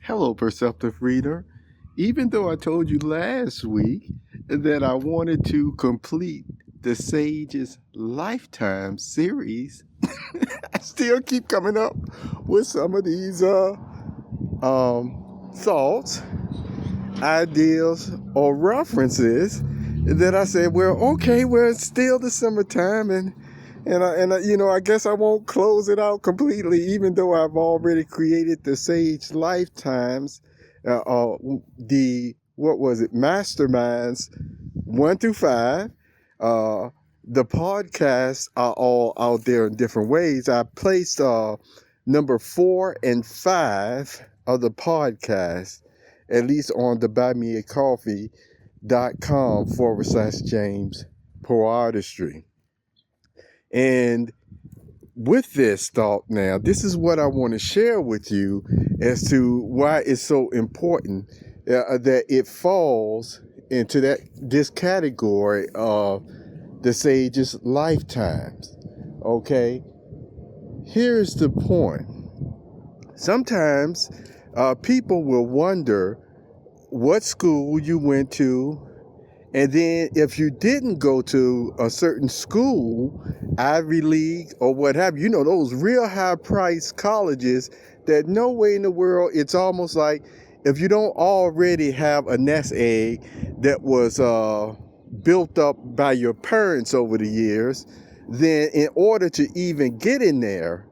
Hello, perceptive reader. Even though I told you last week that I wanted to complete the Sage's Lifetime series, I still keep coming up with some of these thoughts, ideas, or references that I said, well, okay, well, it's still the summertime, I guess I won't close it out completely, even though I've already created the Sage Lifetimes, what was it, Masterminds 1 through 5. The podcasts are all out there in different ways. I placed number 4 and 5 of the podcast, at least on the buymeacoffee.com/James Poeartistry. And with this thought now, this is what I want to share with you as to why it's so important that it falls into this category of the sage's lifetimes. Okay, here's the point. Sometimes people will wonder what school you went to, and then if you didn't go to a certain school, Ivy League or what have you, those real high priced colleges that no way in the world, it's almost like if you don't already have a nest egg that was built up by your parents over the years, then in order to even get in there,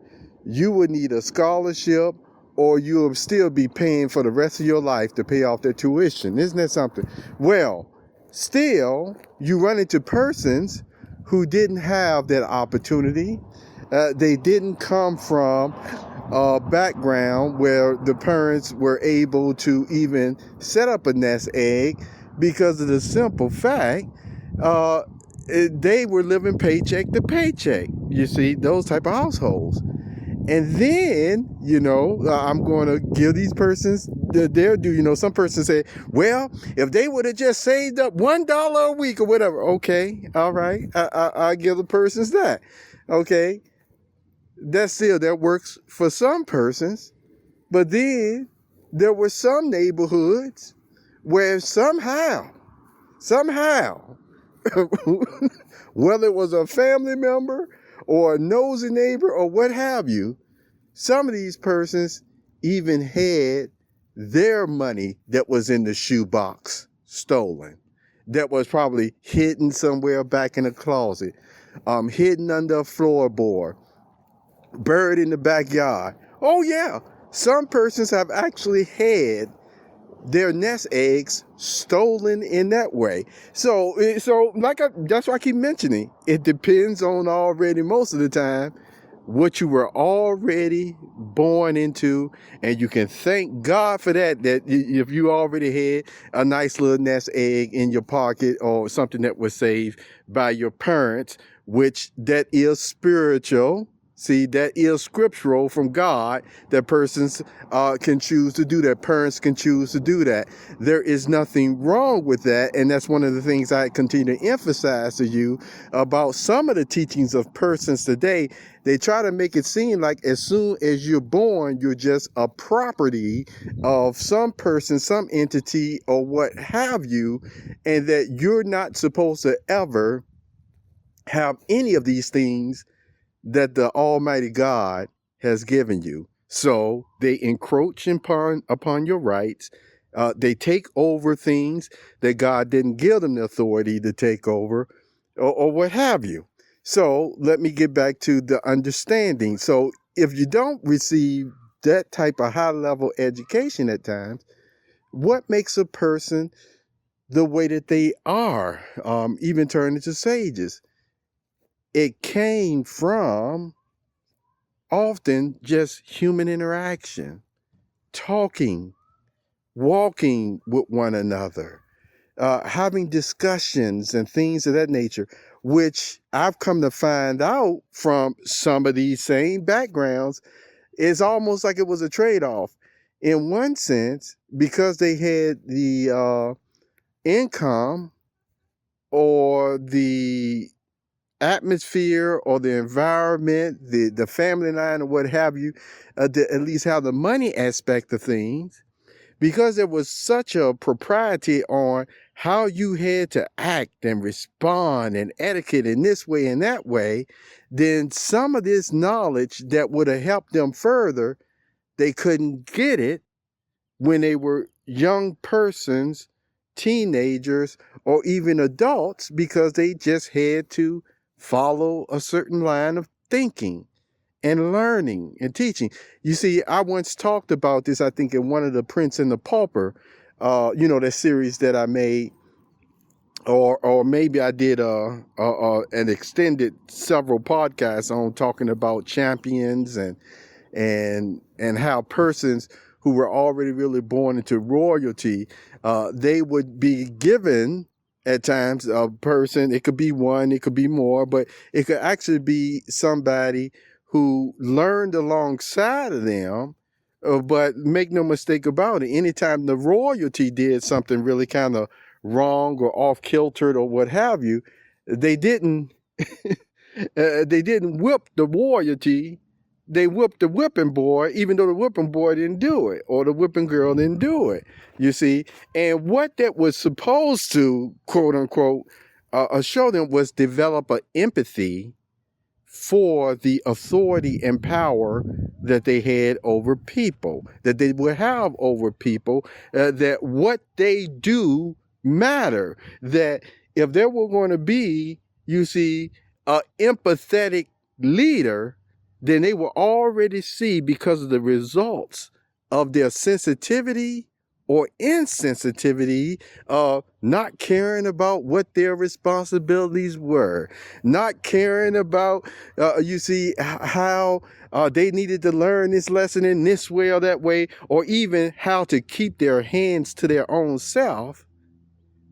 you would need a scholarship, or you will still be paying for the rest of your life to pay off their tuition. Isn't that something? Well, still, you run into persons who didn't have that opportunity. They didn't come from a background where the parents were able to even set up a nest egg, because of the simple fact they were living paycheck to paycheck. You see, those type of households. And then, I'm going to give these persons their due. Some persons say, well, if they would have just saved up $1 a week or whatever. Okay, all right. I give the persons that. Okay, that works for some persons. But then there were some neighborhoods where somehow, whether it was a family member or a nosy neighbor or what have you, some of these persons even had their money that was in the shoebox stolen, that was probably hidden somewhere back in a closet, hidden under a floorboard, buried in the backyard. Oh yeah, some persons have actually had their nest eggs stolen in that way. So that's why I keep mentioning, it depends on already most of the time what you were already born into, and you can thank God for that if you already had a nice little nest egg in your pocket, or something that was saved by your parents, which that is spiritual. See, that is scriptural from God, that persons can choose to do that. Parents can choose to do that. There is nothing wrong with that. And that's one of the things I continue to emphasize to you about some of the teachings of persons today. They try to make it seem like as soon as you're born, you're just a property of some person, some entity, or what have you, and that you're not supposed to ever have any of these things that the Almighty God has given you. So they encroach upon your rights. They take over things that God didn't give them the authority to take over, or what have you. So let me get back to the understanding. So if you don't receive that type of high level education at times, what makes a person the way that they are, even turn into sages? It came from often just human interaction, talking, walking with one another, having discussions and things of that nature, which I've come to find out from some of these same backgrounds, is almost like it was a trade-off. In one sense, because they had the income or the atmosphere or the environment, the family line or what have you, to at least have the money aspect of things, because there was such a propriety on how you had to act and respond and etiquette in this way and that way, then some of this knowledge that would have helped them further, they couldn't get it when they were young persons, teenagers, or even adults, because they just had to follow a certain line of thinking and learning and teaching. You see, I once talked about this, I think, in one of the Prince and the Pauper, that series that I made, or maybe I did an extended several podcasts on talking about champions and how persons who were already really born into royalty, they would be given at times a person. It could be one, it could be more, but it could actually be somebody who learned alongside of them. But make no mistake about it, anytime the royalty did something really kind of wrong or off-kiltered or what have you, they didn't they didn't whip the royalty. They whipped the whipping boy, even though the whipping boy didn't do it, or the whipping girl didn't do it, you see. And what that was supposed to, quote unquote, show them was develop an empathy for the authority and power that they had over people, that they would have over people, that what they do matter, that if there were going to be, you see, an empathetic leader, then they will already see, because of the results of their sensitivity or insensitivity, not caring about what their responsibilities were, not caring about, you see, how they needed to learn this lesson in this way or that way, or even how to keep their hands to their own self,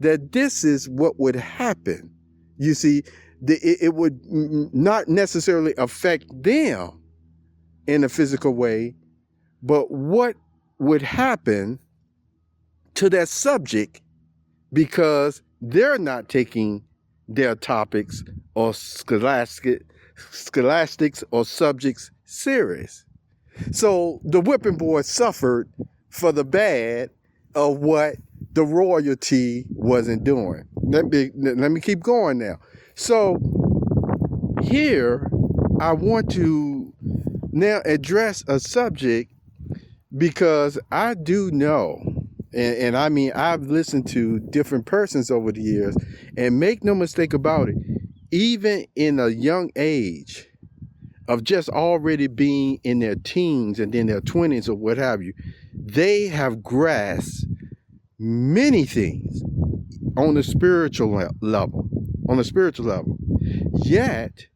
that this is what would happen. You see, it would not necessarily affect them in a physical way, but what would happen to that subject, because they're not taking their topics or scholastics or subjects serious. So the whipping boy suffered for the bad of what the royalty wasn't doing. Let me keep going now. So here I want to now address a subject, because I do know, and I mean, I've listened to different persons over the years, and make no mistake about it, even in a young age of just already being in their teens and then their 20s or what have you, they have grasped many things on the spiritual level, yet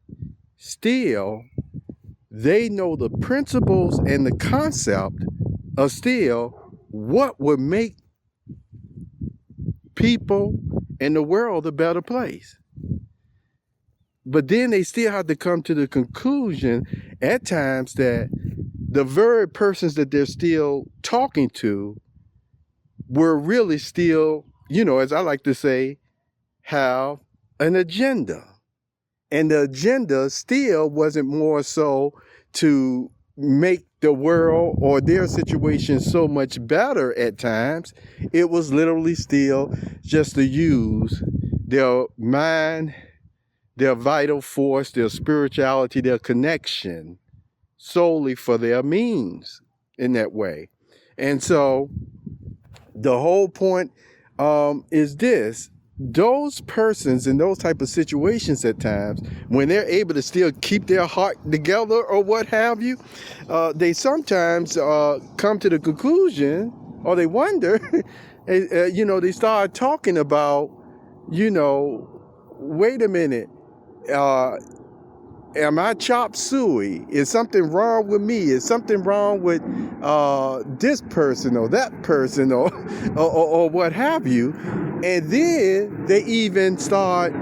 still they know the principles and the concept of still what would make people and the world a better place. But then they still have to come to the conclusion at times that the very persons that they're still talking to were really still, as I like to say, have an agenda. And the agenda still wasn't more so to make the world or their situation so much better at times. It was literally still just to use their mind, their vital force, their spirituality, their connection solely for their means in that way. And so the whole point is this: those persons in those type of situations at times, when they're able to still keep their heart together or what have you, they sometimes come to the conclusion, or they wonder, they start talking about, wait a minute, am I chop suey? Is something wrong with me? Is something wrong with this person or that person or what have you? And then they even start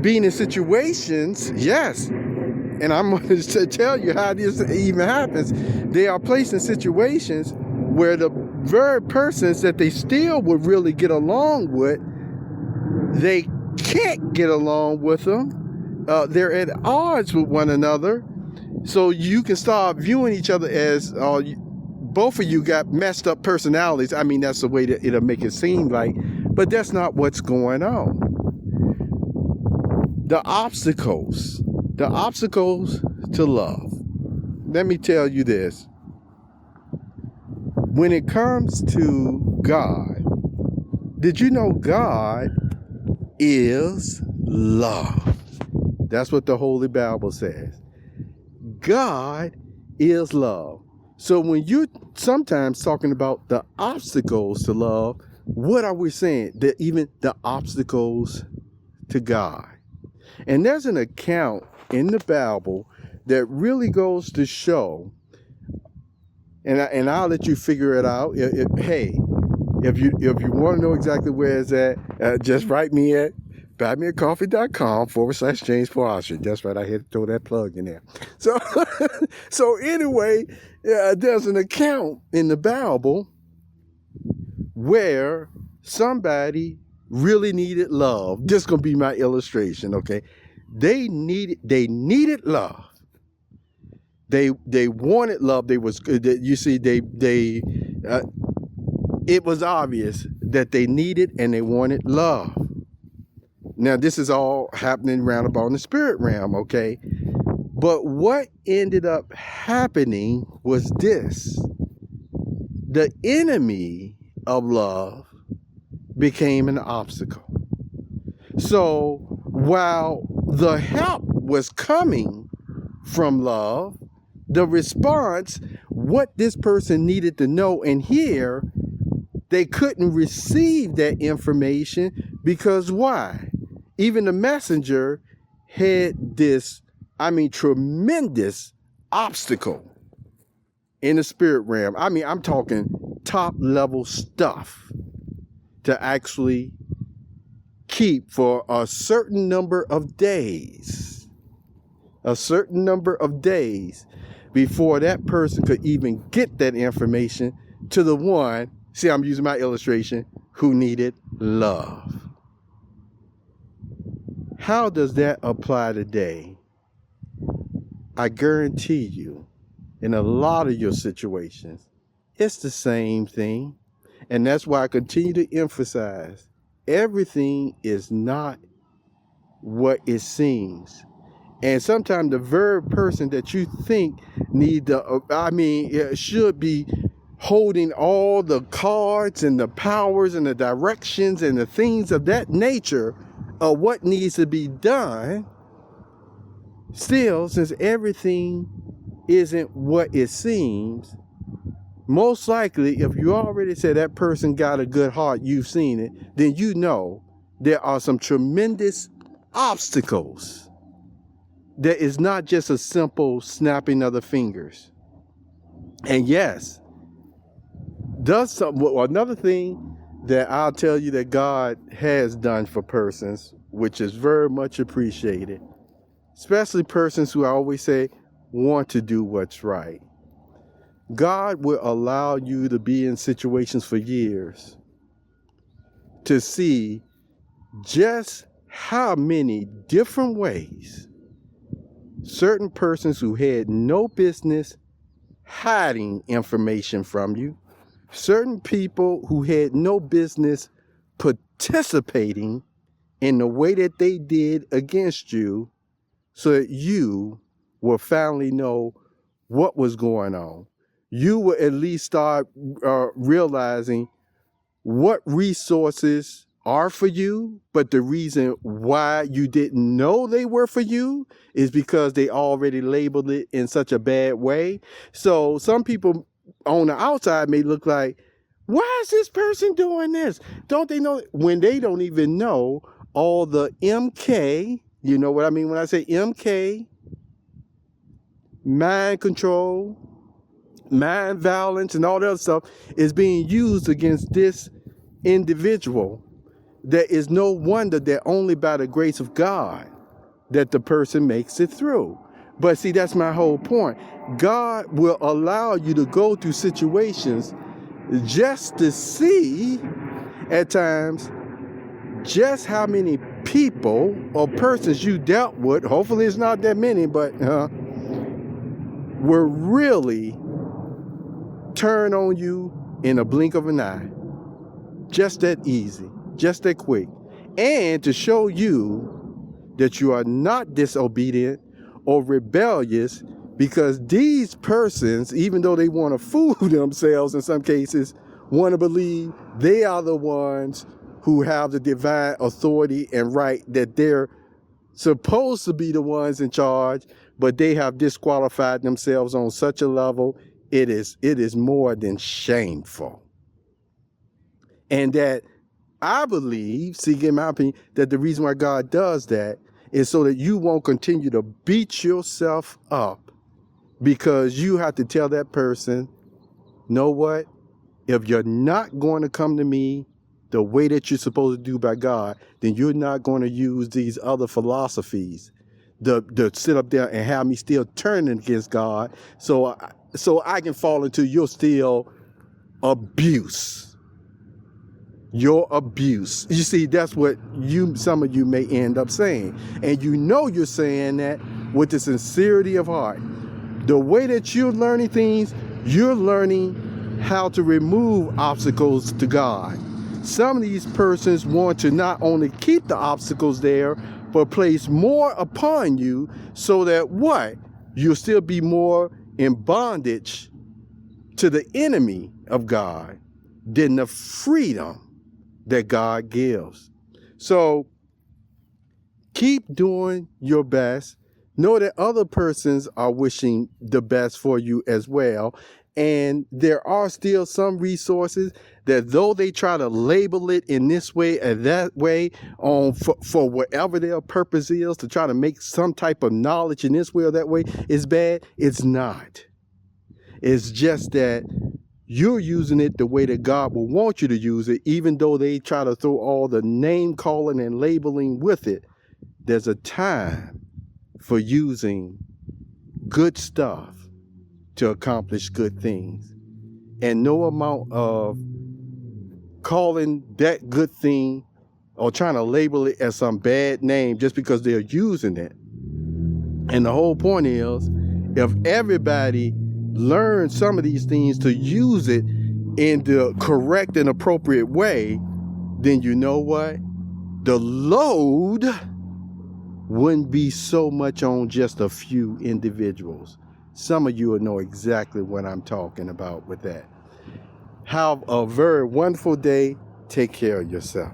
being in situations, yes, and I'm going to tell you how this even happens. They are placed in situations where the very persons that they still would really get along with, they can't get along with them. They're at odds with one another. So you can start viewing each other as both of you got messed up personalities. I mean, that's the way that it'll make it seem like, but that's not what's going on. The obstacles to love. Let me tell you this. When it comes to God, did you know God is love? That's what the Holy Bible says. God is love. So when you're sometimes talking about the obstacles to love, what are we saying? That even the obstacles to God. And there's an account in the Bible that really goes to show, and I'll let you figure it out. Hey, if you want to know exactly where it's at, just write me at buymeacoffee.com/James Poeartistry. That's right, I had to throw that plug in there. So anyway, there's an account in the Bible where somebody really needed love. This is gonna be my illustration, okay? They needed love. They wanted love. It was obvious that they needed and they wanted love. Now, this is all happening roundabout in the spirit realm, okay? But what ended up happening was this. The enemy of love became an obstacle. So while the help was coming from love, the response, what this person needed to know and hear, they couldn't receive that information because why? Even the messenger had this, tremendous obstacle in the spirit realm. I'm talking top level stuff to actually keep for a certain number of days. Before that person could even get that information to the one, see, I'm using my illustration, who needed love. How does that apply today? I guarantee you, in a lot of your situations, it's the same thing. And that's why I continue to emphasize, everything is not what it seems. And sometimes the very person that you think should be holding all the cards and the powers and the directions and the things of that nature of what needs to be done, still, since everything isn't what it seems, most likely, if you already said that person got a good heart, you've seen it, then you know there are some tremendous obstacles. There is not just a simple snapping of the fingers. And yes, another thing that I'll tell you that God has done for persons, which is very much appreciated, especially persons who I always say want to do what's right. God will allow you to be in situations for years to see just how many different ways certain persons who had no business hiding information from you, certain people who had no business participating in the way that they did against you, so that you will finally know what was going on. You will at least start realizing what resources are for you, but the reason why you didn't know they were for you is because they already labeled it in such a bad way. So some people on the outside may look like, why is this person doing this? Don't they know? When they don't even know all the MK, you know what I mean when I say MK, mind control, mind violence, and all that other stuff is being used against this individual. There is no wonder that only by the grace of God that the person makes it through. But see, that's my whole point. God will allow you to go through situations just to see at times just how many people or persons you dealt with, hopefully it's not that many, but were really turn on you in a blink of an eye. Just that easy, just that quick. And to show you that you are not disobedient or rebellious, because these persons, even though they want to fool themselves in some cases, want to believe they are the ones who have the divine authority and right, that they're supposed to be the ones in charge, but they have disqualified themselves on such a level, it is more than shameful. And that I believe, in my opinion, that the reason why God does that is so that you won't continue to beat yourself up, because you have to tell that person, know what? If you're not going to come to me the way that you're supposed to do by God, then you're not going to use these other philosophies to sit up there and have me still turning against God, so I can fall into your still abuse. Your abuse. You see, that's what some of you may end up saying. And you know you're saying that with the sincerity of heart. The way that you're learning things, you're learning how to remove obstacles to God. Some of these persons want to not only keep the obstacles there, but place more upon you, so that what? You'll still be more in bondage to the enemy of God than the freedom that God gives. So keep doing your best. Know that other persons are wishing the best for you as well. And there are still some resources that, though they try to label it in this way and that way for whatever their purpose is, to try to make some type of knowledge in this way or that way is bad, it's not. It's just that you're using it the way that God will want you to use it, even though they try to throw all the name calling and labeling with it. There's a time for using good stuff to accomplish good things. And no amount of calling that good thing or trying to label it as some bad name just because they're using it. And the whole point is, if everybody learns some of these things to use it in the correct and appropriate way, then you know what? The load wouldn't be so much on just a few individuals. Some of you will know exactly what I'm talking about with that. Have a very wonderful day. Take care of yourself.